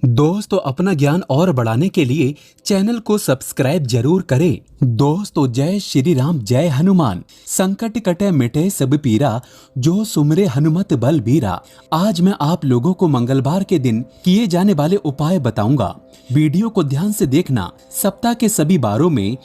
दोस्तों, अपना ज्ञान और बढ़ाने के लिए चैनल को सब्सक्राइब जरूर करें। दोस्तों, जय श्री राम जय हनुमान। संकट कटे मिटे सब पीरा, जो सुमरे हनुमत बल बीरा। आज मैं आप लोगों को मंगलवार के दिन किए जाने वाले उपाय बताऊंगा। वीडियो को ध्यान से देखना। सप्ताह के सभी बारों में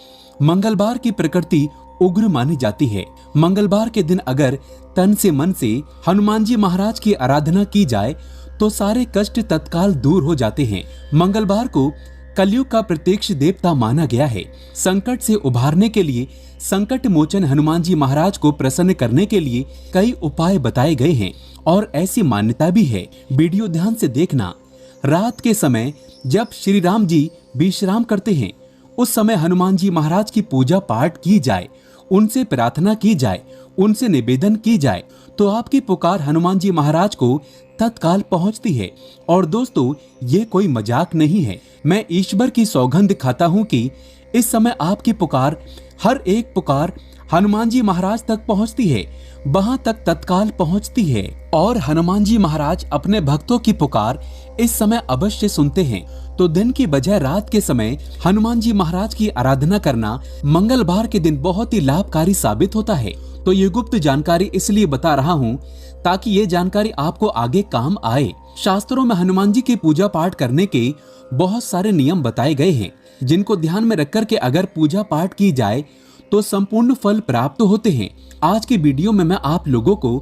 मंगलवार की प्रकृति उग्र मानी जाती है। मंगलवार के दिन अगर तन से मन से हनुमान जी महाराज की आराधना की जाए तो सारे कष्ट तत्काल दूर हो जाते हैं। मंगलवार को कलयुग का प्रत्यक्ष देवता माना गया है। संकट से उभारने के लिए संकट मोचन हनुमान जी महाराज को प्रसन्न करने के लिए कई उपाय बताए गए हैं और ऐसी मान्यता भी है। वीडियो ध्यान से देखना। रात के समय जब श्री राम जी विश्राम करते हैं, उस समय हनुमान जी महाराज की पूजा पाठ की जाए, उनसे प्रार्थना की जाए, उनसे निवेदन की जाए तो आपकी पुकार हनुमान जी महाराज को तत्काल पहुंचती है। और दोस्तों, ये कोई मजाक नहीं है। मैं ईश्वर की सौगंध खाता हूं कि इस समय आपकी पुकार, हर एक पुकार हनुमान जी महाराज तक पहुंचती है, वहां तक तत्काल पहुंचती है। और हनुमान जी महाराज अपने भक्तों की पुकार इस समय अवश्य सुनते हैं। तो दिन की बजाय रात के समय हनुमान जी महाराज की आराधना करना मंगलवार के दिन बहुत ही लाभकारी साबित होता है। तो ये गुप्त जानकारी इसलिए बता रहा हूँ ताकि ये जानकारी आपको आगे काम आए। शास्त्रों में हनुमान जी की पूजा पाठ करने के बहुत सारे नियम बताए गए हैं, जिनको ध्यान में रख कर के अगर पूजा पाठ की जाए तो संपूर्ण फल प्राप्त होते हैं। आज की वीडियो में मैं आप लोगों को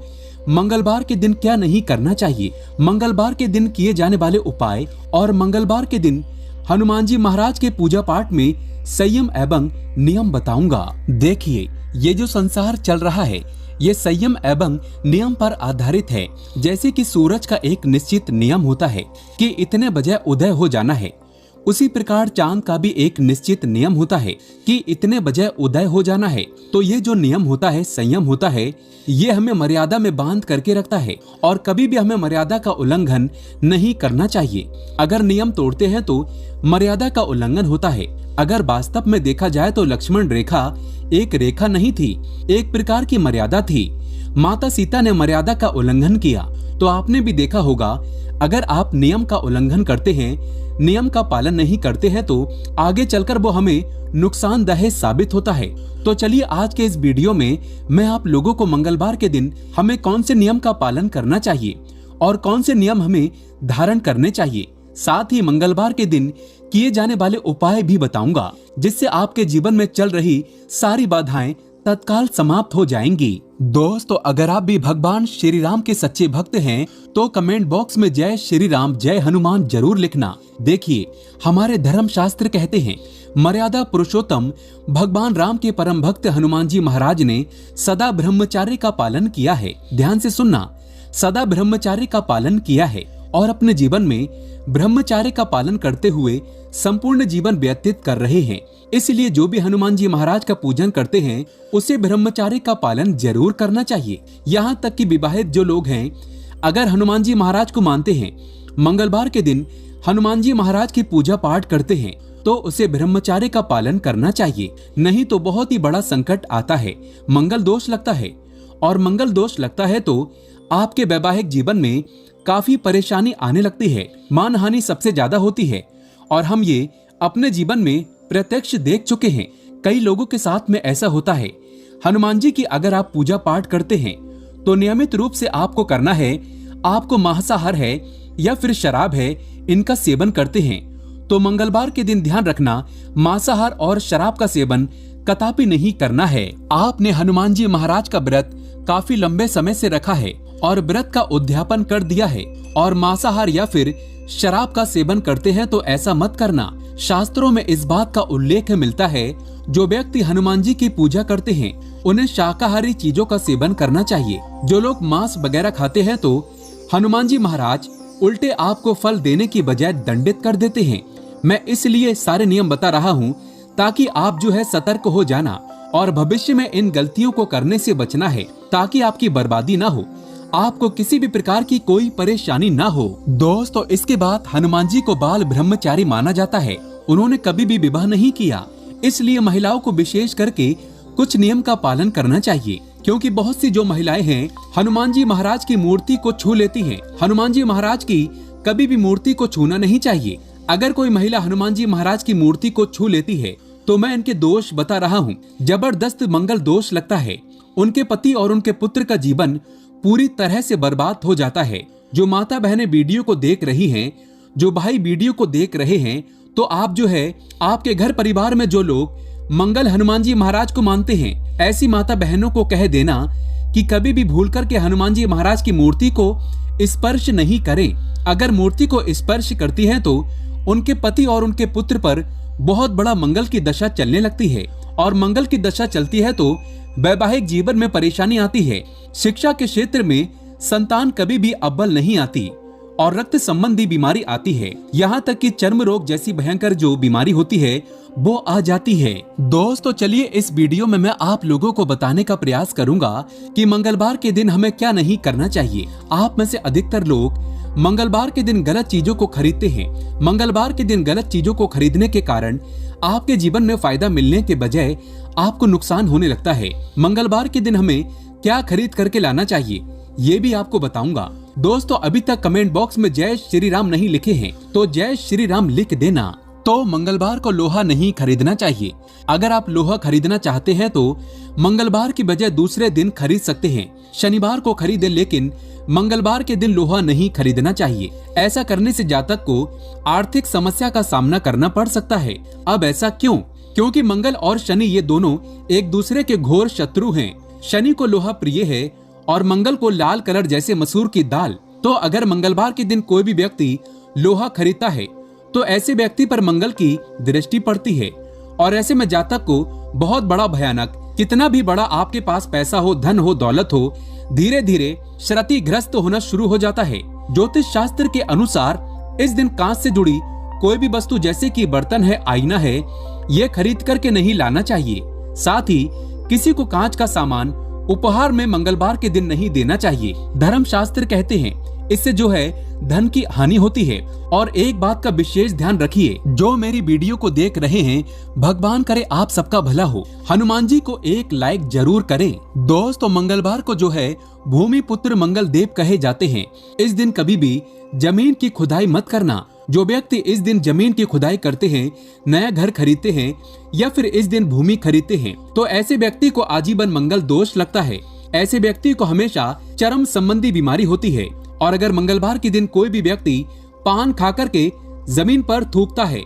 मंगलवार के दिन क्या नहीं करना चाहिए, मंगलवार के दिन किए जाने वाले उपाय और मंगलवार के दिन हनुमान जी महाराज के पूजा पाठ में संयम एवं नियम बताऊंगा। देखिए, ये जो संसार चल रहा है ये संयम एवं नियम पर आधारित है। जैसे कि सूरज का एक निश्चित नियम होता है कि इतने बजे उदय हो जाना है, उसी प्रकार चांद का भी एक निश्चित नियम होता है कि इतने बजे उदय हो जाना है। तो ये जो नियम होता है, संयम होता है, ये हमें मर्यादा में बांध करके रखता है और कभी भी हमें मर्यादा का उल्लंघन नहीं करना चाहिए। अगर नियम तोड़ते हैं तो मर्यादा का उल्लंघन होता है। अगर वास्तव में देखा जाए तो लक्ष्मण रेखा एक रेखा नहीं थी, एक प्रकार की मर्यादा थी। माता सीता ने मर्यादा का उल्लंघन किया। तो आपने भी देखा होगा, अगर आप नियम का उल्लंघन करते हैं, नियम का पालन नहीं करते हैं तो आगे चलकर वो हमें नुकसानदायक साबित होता है। तो चलिए, आज के इस वीडियो में मैं आप लोगों को मंगलवार के दिन हमें कौन से नियम का पालन करना चाहिए और कौन से नियम हमें धारण करने चाहिए, साथ ही मंगलवार के दिन किए जाने वाले उपाय भी बताऊंगा, जिससे आपके जीवन में चल रही सारी बाधाएं तत्काल समाप्त हो जाएंगी। दोस्तों, अगर आप भी भगवान श्री राम के सच्चे भक्त हैं तो कमेंट बॉक्स में जय श्री राम जय हनुमान जरूर लिखना। देखिए, हमारे धर्म शास्त्र कहते हैं, मर्यादा पुरुषोत्तम भगवान राम के परम भक्त हनुमान जी महाराज ने सदा ब्रह्मचर्य का पालन किया है। ध्यान से सुनना, सदा ब्रह्मचर्य का पालन किया है और अपने जीवन में ब्रह्मचर्य का पालन करते हुए संपूर्ण जीवन व्यतीत कर रहे हैं। इसलिए जो भी हनुमान जी महाराज का पूजन करते हैं उसे ब्रह्मचर्य का पालन जरूर करना चाहिए। यहाँ तक कि विवाहित जो लोग हैं, अगर हनुमान जी महाराज को मानते हैं, मंगलवार के दिन हनुमान जी महाराज की पूजा पाठ करते हैं तो उसे ब्रह्मचर्य का पालन करना चाहिए। नहीं तो बहुत ही बड़ा संकट आता है, मंगल दोष लगता है। और मंगल दोष लगता है तो आपके वैवाहिक जीवन में काफी परेशानी आने लगती है, मानहानि सबसे ज्यादा होती है। और हम ये अपने जीवन में प्रत्यक्ष देख चुके हैं। कई लोगों के साथ में ऐसा होता है। हनुमान जी की अगर आप पूजा पाठ करते हैं तो नियमित रूप से आपको करना है। आपको मांसाहार है या फिर शराब है, इनका सेवन करते हैं तो मंगलवार के दिन ध्यान रखना, मांसाहार और शराब का सेवन कदापि नहीं करना है। आपने हनुमान जी महाराज का व्रत काफी लंबे समय से रखा है और व्रत का उद्यापन कर दिया है और मांसाहार या फिर शराब का सेवन करते हैं तो ऐसा मत करना। शास्त्रों में इस बात का उल्लेख मिलता है, जो व्यक्ति हनुमान जी की पूजा करते हैं उन्हें शाकाहारी चीजों का सेवन करना चाहिए। जो लोग मांस वगैरह खाते हैं तो हनुमान जी महाराज उल्टे आपको फल देने की बजाय दंडित कर देते हैं। मैं इसलिए सारे नियम बता रहा हूँ ताकि आप जो है सतर्क हो जाना और भविष्य में इन गलतियों को करने से बचना है, ताकि आपकी बर्बादी ना हो, आपको किसी भी प्रकार की कोई परेशानी ना हो। दोस्तों, इसके बाद हनुमान जी को बाल ब्रह्मचारी माना जाता है। उन्होंने कभी भी विवाह नहीं किया, इसलिए महिलाओं को विशेष करके कुछ नियम का पालन करना चाहिए। क्योंकि बहुत सी जो महिलाएं हैं हनुमान जी महाराज की मूर्ति को छू लेती हैं, हनुमान जी महाराज की कभी भी मूर्ति को छूना नहीं चाहिए। अगर कोई महिला हनुमान जी महाराज की मूर्ति को छू लेती है तो मैं इनके दोष बता रहा हूँ, जबरदस्त मंगल दोष लगता है। उनके पति और उनके पुत्र का जीवन पूरी तरह से बर्बाद हो जाता है। जो माता बहनें वीडियो को देख रही हैं, जो भाई वीडियो को देख रहे हैं, तो आप जो है आपके घर परिवार में जो लोग मंगल हनुमान जी महाराज को मानते हैं, ऐसी माता बहनों को कह देना कि कभी भी भूल करके हनुमान जी महाराज की मूर्ति को स्पर्श नहीं करें। अगर मूर्ति को स्पर्श करती हैं तो उनके पति और उनके पुत्र पर बहुत बड़ा मंगल की दशा चलने लगती है, और मंगल की दशा चलती है तो वैवाहिक जीवन में परेशानी आती है। शिक्षा के क्षेत्र में संतान कभी भी अव्वल नहीं आती और रक्त संबंधी बीमारी आती है। यहाँ तक कि चर्म रोग जैसी भयंकर जो बीमारी होती है वो आ जाती है। दोस्तों चलिए इस वीडियो में मैं आप लोगों को बताने का प्रयास करूंगा कि मंगलवार के दिन हमें क्या नहीं करना चाहिए। आप में से अधिकतर लोग मंगलवार के दिन गलत चीजों को खरीदते हैं। मंगलवार के दिन गलत चीजों को खरीदने के कारण आपके जीवन में फायदा मिलने के बजाय आपको नुकसान होने लगता है। मंगलवार के दिन हमें क्या खरीद करके लाना चाहिए ये भी आपको बताऊंगा। दोस्तों अभी तक कमेंट बॉक्स में जय श्री राम नहीं लिखे हैं तो जय श्री राम लिख देना। तो मंगलवार को लोहा नहीं खरीदना चाहिए। अगर आप लोहा खरीदना चाहते हैं तो मंगलवार की बजाय दूसरे दिन खरीद सकते हैं। शनिवार को खरीदें, लेकिन मंगलवार के दिन लोहा नहीं खरीदना चाहिए। ऐसा करने से जातक को आर्थिक समस्या का सामना करना पड़ सकता है। अब ऐसा क्यों? क्योंकि मंगल और शनि ये दोनों एक दूसरे के घोर शत्रु हैं। शनि को लोहा प्रिय है और मंगल को लाल कलर जैसे मसूर की दाल। तो अगर मंगलवार के दिन कोई भी व्यक्ति लोहा खरीदता है तो ऐसे व्यक्ति पर मंगल की दृष्टि पड़ती है, और ऐसे में जातक को बहुत बड़ा भयानक, कितना भी बड़ा आपके पास पैसा हो, धन हो, दौलत हो, धीरे धीरे क्षतिग्रस्त होना शुरू हो जाता है। ज्योतिष शास्त्र के अनुसार इस दिन कांच से जुड़ी कोई भी वस्तु जैसे कि बर्तन है, आईना है, ये खरीद करके नहीं लाना चाहिए। साथ ही किसी को कांच का सामान उपहार में मंगलवार के दिन नहीं देना चाहिए। धर्म शास्त्र कहते हैं इससे जो है धन की हानि होती है। और एक बात का विशेष ध्यान रखिए, जो मेरी वीडियो को देख रहे हैं, भगवान करे आप सबका भला हो। हनुमान जी को एक लाइक जरूर करें। दोस्तों मंगलवार को जो है भूमि पुत्र मंगल देव कहे जाते हैं। इस दिन कभी भी जमीन की खुदाई मत करना। जो व्यक्ति इस दिन जमीन की खुदाई करते हैं, नया घर खरीदते हैं या फिर इस दिन भूमि खरीदते हैं, तो ऐसे व्यक्ति को आजीवन मंगल दोष लगता है। ऐसे व्यक्ति को हमेशा चर्म संबंधी बीमारी होती है। और अगर मंगलवार के दिन कोई भी व्यक्ति पान खा करके जमीन पर थूकता है,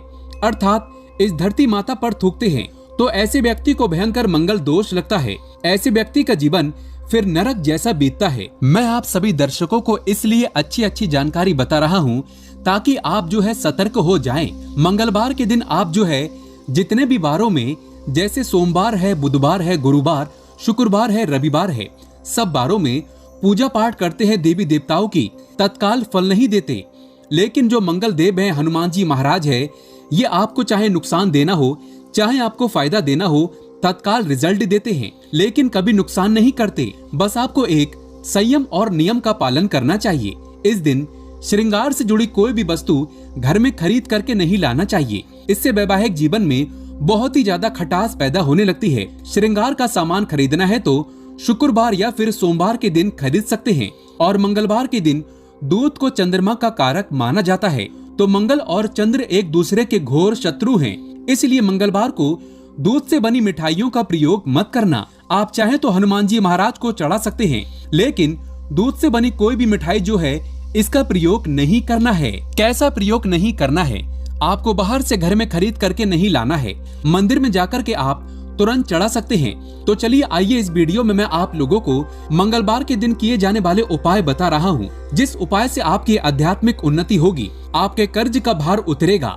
अर्थात इस धरती माता पर थूकते हैं, तो ऐसे व्यक्ति को भयंकर मंगल दोष लगता है। ऐसे व्यक्ति का जीवन फिर नरक जैसा बीतता है। मैं आप सभी दर्शकों को इसलिए अच्छी अच्छी जानकारी बता रहा हूँ ताकि आप जो है सतर्क हो जाएं। मंगलवार के दिन आप जो है जितने भी वारों में, जैसे सोमवार है, बुधवार है, गुरुवार, शुक्रवार है, रविवार है, सब वारों में पूजा पाठ करते हैं देवी देवताओं की, तत्काल फल नहीं देते। लेकिन जो मंगल देव है, हनुमान जी महाराज है, ये आपको चाहे नुकसान देना हो, चाहे आपको फायदा देना हो, तत्काल रिजल्ट देते हैं, लेकिन कभी नुकसान नहीं करते। बस आपको एक संयम और नियम का पालन करना चाहिए। इस दिन श्रृंगार से जुड़ी कोई भी वस्तु घर में खरीद करके नहीं लाना चाहिए। इससे वैवाहिक जीवन में बहुत ही ज्यादा खटास पैदा होने लगती है। श्रृंगार का सामान खरीदना है तो शुक्रवार या फिर सोमवार के दिन खरीद सकते हैं। और मंगलवार के दिन दूध को चंद्रमा का कारक माना जाता है, तो मंगल और चंद्र एक दूसरे के घोर शत्रु हैं। इसलिए मंगलवार को दूध से बनी मिठाइयों का प्रयोग मत करना। आप चाहे तो हनुमान जी महाराज को चढ़ा सकते हैं, लेकिन दूध से बनी कोई भी मिठाई जो है इसका प्रयोग नहीं करना है। कैसा प्रयोग नहीं करना है? आपको बाहर से घर में खरीद करके नहीं लाना है, मंदिर में जाकर के आप तुरंत चढ़ा सकते हैं। तो चलिए आइए इस वीडियो में मैं आप लोगों को मंगलवार के दिन किए जाने वाले उपाय बता रहा हूँ, जिस उपाय से आपकी आध्यात्मिक उन्नति होगी, आपके कर्ज का भार उतरेगा,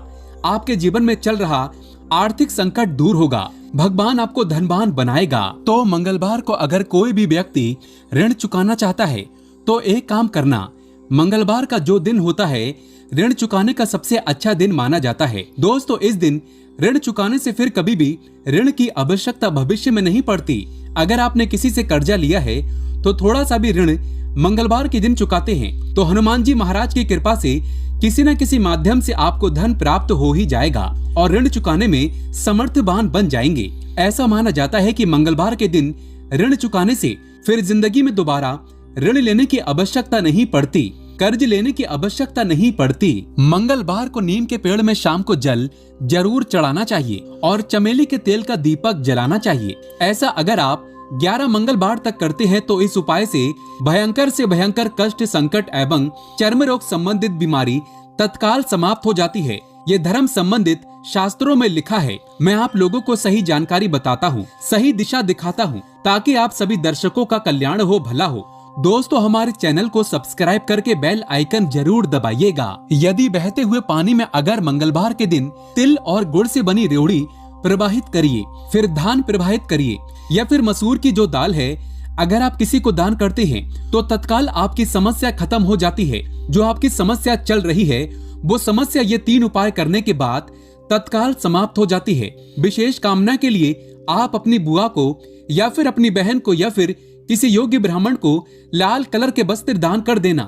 आपके जीवन में चल रहा आर्थिक संकट दूर होगा, भगवान आपको धनवान बनाएगा। तो मंगलवार को अगर कोई भी व्यक्ति ऋण चुकाना चाहता है तो एक काम करना, मंगलवार का जो दिन होता है ऋण चुकाने का सबसे अच्छा दिन माना जाता है। दोस्तों इस दिन ऋण चुकाने से फिर कभी भी ऋण की आवश्यकता भविष्य में नहीं पड़ती। अगर आपने किसी से कर्जा लिया है तो थोड़ा सा भी ऋण मंगलवार के दिन चुकाते हैं तो हनुमान जी महाराज की कृपा से किसी न किसी माध्यम से आपको धन प्राप्त हो ही जाएगा और ऋण चुकाने में समर्थवान बन जाएंगे। ऐसा माना जाता है कि मंगलवार के दिन ऋण चुकाने से फिर जिंदगी में दोबारा ऋण लेने की आवश्यकता नहीं पड़ती। कर्ज लेने की आवश्यकता नहीं पड़ती। मंगलवार को नीम के पेड़ में शाम को जल जरूर चढ़ाना चाहिए और चमेली के तेल का दीपक जलाना चाहिए। ऐसा अगर आप 11 मंगलवार तक करते हैं तो इस उपाय से भयंकर कष्ट, संकट एवं चर्म रोग संबंधित बीमारी तत्काल समाप्त हो जाती है। ये धर्म संबंधित शास्त्रों में लिखा है। मैं आप लोगों को सही जानकारी बताता हूँ, सही दिशा दिखाता हूँ, ताकि आप सभी दर्शकों का कल्याण हो, भला हो। दोस्तों, हमारे चैनल को सब्सक्राइब करके बेल आइकन जरूर दबाइएगा। यदि बहते हुए पानी में अगर मंगलवार के दिन तिल और गुड़ से बनी रेवड़ी प्रवाहित करिए, फिर धान प्रवाहित करिए, या फिर मसूर की जो दाल है अगर आप किसी को दान करते हैं तो तत्काल आपकी समस्या खत्म हो जाती है। जो आपकी समस्या चल रही है वो समस्या ये 3 उपाय करने के बाद तत्काल समाप्त हो जाती है। विशेष कामना के लिए आप अपनी बुआ को या फिर अपनी बहन को या फिर किसी योग्य ब्राह्मण को लाल कलर के वस्त्र दान कर देना।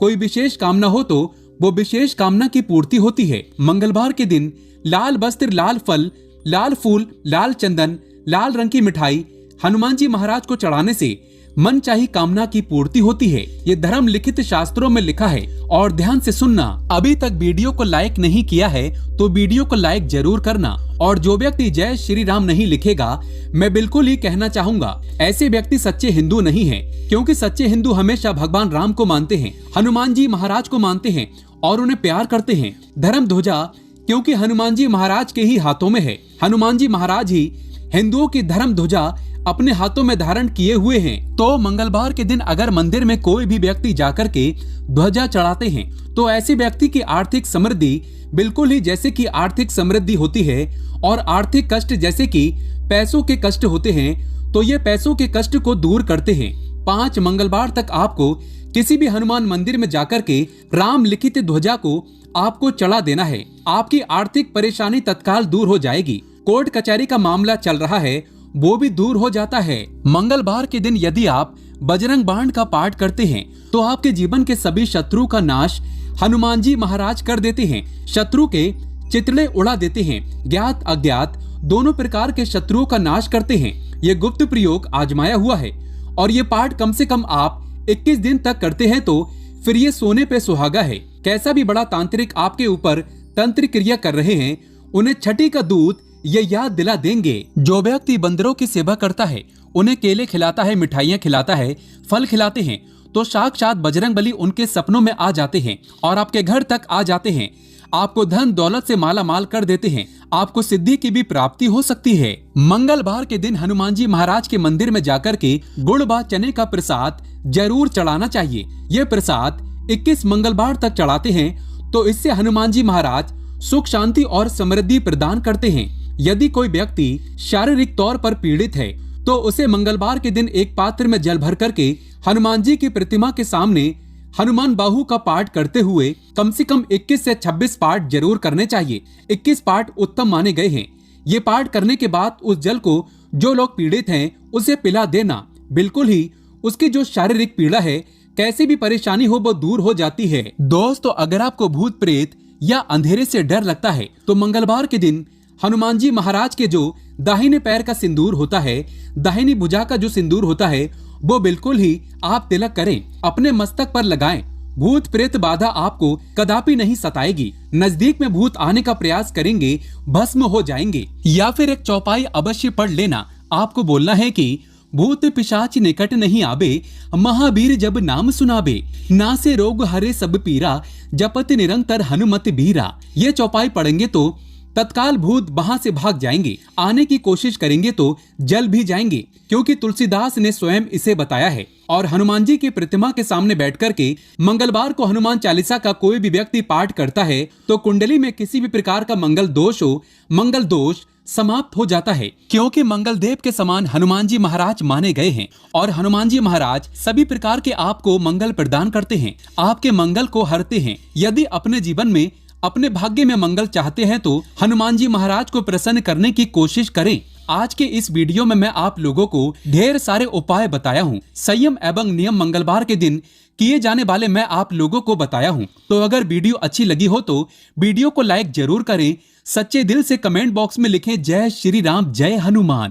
कोई विशेष कामना हो तो वो विशेष कामना की पूर्ति होती है। मंगलवार के दिन लाल वस्त्र, लाल फल, लाल फूल, लाल चंदन, लाल रंग की मिठाई हनुमान जी महाराज को चढ़ाने से मन चाही कामना की पूर्ति होती है। ये धर्म लिखित शास्त्रों में लिखा है। और ध्यान से सुनना, अभी तक वीडियो को लाइक नहीं किया है तो वीडियो को लाइक जरूर करना। और जो व्यक्ति जय श्री राम नहीं लिखेगा, मैं बिल्कुल ही कहना चाहूंगा ऐसे व्यक्ति सच्चे हिंदू नहीं है। क्योंकि सच्चे हिंदू हमेशा भगवान राम को मानते हैं, हनुमान जी महाराज को मानते हैं और उन्हें प्यार करते हैं। धर्म ध्वजा क्योंकि हनुमान जी महाराज के ही हाथों में है। हनुमान जी महाराज ही हिंदुओं की धर्म ध्वजा अपने हाथों में धारण किए हुए हैं। तो मंगलवार के दिन अगर मंदिर में कोई भी व्यक्ति जाकर के ध्वजा चढ़ाते हैं तो ऐसे व्यक्ति की आर्थिक समृद्धि बिल्कुल ही जैसे कि आर्थिक समृद्धि होती है और आर्थिक कष्ट जैसे कि पैसों के कष्ट होते हैं तो ये पैसों के कष्ट को दूर करते हैं। 5 मंगलवार तक आपको किसी भी हनुमान मंदिर में जाकर के राम लिखित ध्वजा को आपको चढ़ा देना है। आपकी आर्थिक परेशानी तत्काल दूर हो जाएगी। कोर्ट कचहरी का मामला चल रहा है वो भी दूर हो जाता है। मंगलवार के दिन यदि आप बजरंग बाण का पाठ करते हैं तो आपके जीवन के सभी शत्रु का नाश हनुमान जी महाराज कर देते हैं। शत्रु के चितड़े उड़ा देते हैं। ज्ञात अज्ञात दोनों प्रकार के शत्रुओं का नाश करते हैं। ये गुप्त प्रयोग आजमाया हुआ है और ये पाठ कम से कम आप 21 दिन तक करते हैं तो फिर ये सोने पे सुहागा है। कैसा भी बड़ा तांत्रिक आपके ऊपर तंत्र क्रिया कर रहे हैं, उन्हें छठी का दूध ये याद दिला देंगे। जो व्यक्ति बंदरों की सेवा करता है, उन्हें केले खिलाता है, मिठाइयाँ खिलाता है, फल खिलाते हैं तो साक्षात बजरंगबली उनके सपनों में आ जाते हैं और आपके घर तक आ जाते हैं। आपको धन दौलत से माला माल कर देते हैं। आपको सिद्धि की भी प्राप्ति हो सकती है। मंगलवार के दिन हनुमान जी महाराज के मंदिर में जाकर के गुड़ व चने का प्रसाद जरूर चढ़ाना चाहिए। ये प्रसाद 21 मंगलवार तक चढ़ाते हैं तो इससे हनुमान जी महाराज सुख, शांति और समृद्धि प्रदान करते हैं। यदि कोई व्यक्ति शारीरिक तौर पर पीड़ित है तो उसे मंगलवार के दिन एक पात्र में जल भर करके हनुमान जी की प्रतिमा के सामने हनुमान बाहु का पाठ करते हुए कम से कम 21 से 26 पाठ जरूर करने चाहिए। 21 पाठ उत्तम माने गए हैं। ये पाठ करने के बाद उस जल को जो लोग पीड़ित हैं उसे पिला देना। बिल्कुल ही उसकी जो शारीरिक पीड़ा है, कैसी भी परेशानी हो, वो दूर हो जाती है। दोस्तों, अगर आपको भूत प्रेत या अंधेरे से डर लगता है तो मंगलवार के दिन हनुमान जी महाराज के जो दाहिने पैर का सिंदूर होता है, दाहिनी भुजा का जो सिंदूर होता है, वो बिल्कुल ही आप तिलक करें, अपने मस्तक पर लगाएं। भूत प्रेत बाधा आपको कदापि नहीं सताएगी। नजदीक में भूत आने का प्रयास करेंगे, भस्म हो जाएंगे। या फिर एक चौपाई अवश्य पढ़ लेना। आपको बोलना है कि भूत पिशाच निकट नहीं आबे, महावीर जब नाम सुनाबे, नासे रोग हरे सब पीरा, जपत निरंतर हनुमत बीरा। ये चौपाई पढ़ेंगे तो तत्काल भूत वहां से भाग जाएंगे। आने की कोशिश करेंगे तो जल भी जाएंगे, क्योंकि तुलसीदास ने स्वयं इसे बताया है। और हनुमान जी की प्रतिमा के सामने बैठ करके मंगलवार को हनुमान चालीसा का कोई भी व्यक्ति पाठ करता है तो कुंडली में किसी भी प्रकार का मंगल दोष हो, मंगल दोष समाप्त हो जाता है। क्योंकि मंगल देव के समान हनुमान जी महाराज माने गए हैं और हनुमान जी महाराज सभी प्रकार के आपको मंगल प्रदान करते हैं, आपके मंगल को हरते हैं। यदि अपने जीवन में, अपने भाग्य में मंगल चाहते हैं तो हनुमान जी महाराज को प्रसन्न करने की कोशिश करें। आज के इस वीडियो में मैं आप लोगों को ढेर सारे उपाय बताया हूँ। संयम एवं नियम मंगलवार के दिन किए जाने वाले मैं आप लोगों को बताया हूँ। तो अगर वीडियो अच्छी लगी हो तो वीडियो को लाइक जरूर करें। सच्चे दिल से कमेंट बॉक्स में लिखें जय श्री राम, जय हनुमान।